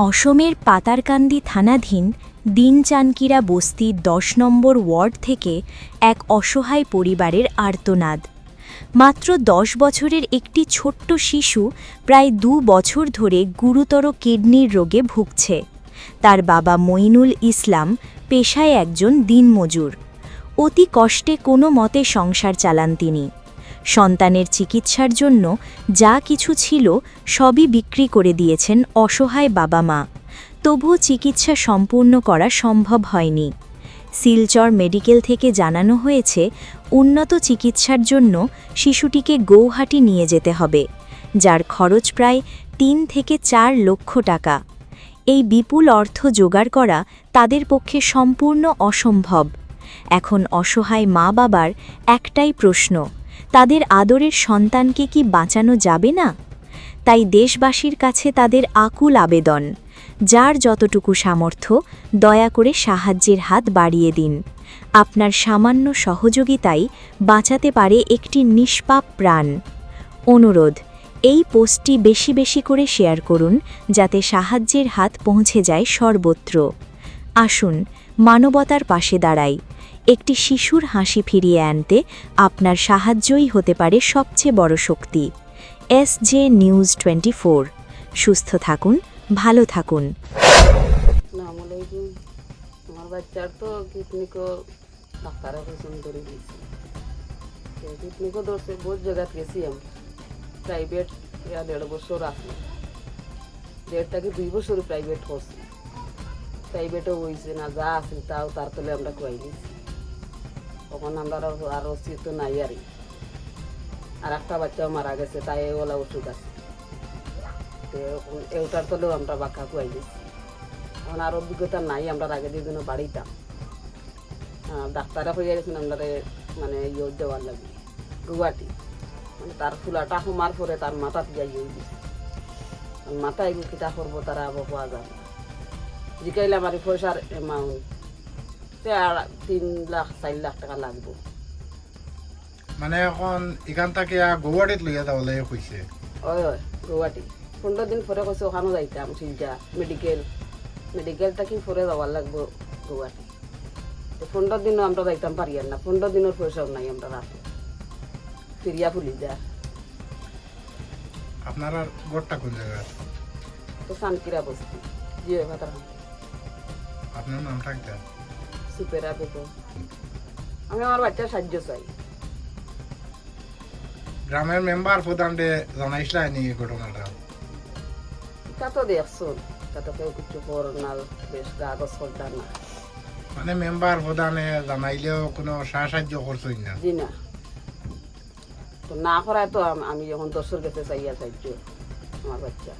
অসমের পাতারকান্দি থানাধীন দিনচানকিরা বস্তির ১০ নম্বর ওয়ার্ড থেকে এক অসহায় পরিবারের আর্তনাদ। মাত্র ১০ বছরের একটি ছোট্ট শিশু প্রায় ২ বছর ধরে গুরুতর কিডনির রোগে ভুগছে। তার বাবা মঈনুল ইসলাম পেশায় একজন দিনমজুর। অতি কষ্টে কোনো মতে সংসার চালান তিনি। সন্তানের চিকিৎসার জন্য যা কিছু ছিল সবই বিক্রি করে দিয়েছেন অসহায় বাবা মা, তবুও চিকিৎসা সম্পূর্ণ করা সম্ভব হয়নি। শিলচর মেডিকেল থেকে জানানো হয়েছে উন্নত চিকিৎসার জন্য শিশুটিকে গৌহাটি নিয়ে যেতে হবে, যার খরচ প্রায় ৩ থেকে ৪ লক্ষ টাকা। এই বিপুল অর্থ জোগাড় করা তাদের পক্ষে সম্পূর্ণ অসম্ভব। এখন অসহায় মা বাবার একটাই প্রশ্ন, তাদের আদরের সন্তানকে কি বাঁচানো যাবে না? তাই দেশবাসীর কাছে তাদের আকুল আবেদন, যার যতটুকু সামর্থ্য দয়া করে সাহায্যের হাত বাড়িয়ে দিন। আপনার সামান্য সহযোগিতাই বাঁচাতে পারে একটি নিষ্পাপ প্রাণ। অনুরোধ, এই পোস্টটি বেশি বেশি করে শেয়ার করুন যাতে সাহায্যের হাত পৌঁছে যায় সর্বত্র। আসুন মানবতার পাশে দাঁড়াই। একটি শিশুর হাসি ফিরিয়ে আনতে আপনার সাহায্যই হতে পারে সবচেয়ে বড় শক্তি। SJ news 24। সুস্থ থাকুন, ভালো থাকুন। আমার বাচ্চার তো কিডনিকো ডাক্তারের পছন্দ করে দিয়েছি। কিডনিকো ধরছে বহুত জায়গায় গেছি আমি, প্রাইভেট ১.৫ বছর আসলে ১.৫ থেকে ২ বছর প্রাইভেট করছি। প্রাইভেটও হয়েছে না, যা আছে তাও তার তলে আমরা খুয়াই দিয়েছি। তখন আমরা আরও তো নাই আর একটা বাচ্চাও মারা গেছে, তাই ওলা ওষুধ আছে, এটার তলেও আমরা বাক্কা খুয়াই দিয়েছি। এখন আর অভিজ্ঞতা নাই, আমরা আগে দিয়ে দিন বাড়িতাম। ডাক্তাররা হয়ে গেছেন আমরা মানে দেওয়ার লাগে গুয়াহাটি, মানে তার ফুলাটা সোমার পরে তার মাথা যাই গেছে, মাথায় কিতা করবো তারা আবার পাওয়া যাবে। জিকাইলে আমার পয়সার অ্যামাউন্ট ৩ লাখ ৪ লাখ টাকা লাগবো। মানে এখন এখান থেকে গুয়াহাটিত লইয়া যাবলে কইছে। ওই গুয়াহাটি ১৫ দিন পরে কইছে ওখানেও যাইতাম। শিলচর মেডিকেল থাকি পরে যাওয়ার লাগবো গুয়াহাটি। ১৫ দিনও আমরা যাইতাম পারি না, ১৫ দিনের পয়সাও নাই আমরা রাখি ফিরিয়া ফুলি যা। আপনার ঘরটা কোন জায়গা? তো চানকিরা বস্তি জিও ভাতার। আপনার নাম থাকতে সুপেরা পেতো। আমি আমার বাচ্চার সাহায্য চাই। গ্রামের মেম্বার প্রধানরে জানাইছিলেন এই ঘটনাটা? তা তো দেখছো, তা তো কেউ কিছু করোনা, বেশ কাগজ করতাম না। মানে মেম্বার প্রধানে জানাইলেও কোনো সাহায্য করছই না? জি না, তো না করায় তো আমি যখন ১০ গেছে চাইয়া সাহায্য আমার বাচ্চা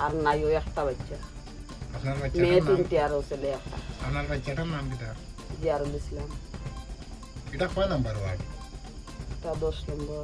আর নাই, ওই একটা বাচ্চা, আপনার মেয়ে বাচ্চাটার ৩টে আর ছেলে একটা। আপনার বাচ্চাটার নাম কিটা? জিয়ারুল ইসলাম। এটা কয় নাম্বার ওয়ার্ড? তা ১০ নম্বর।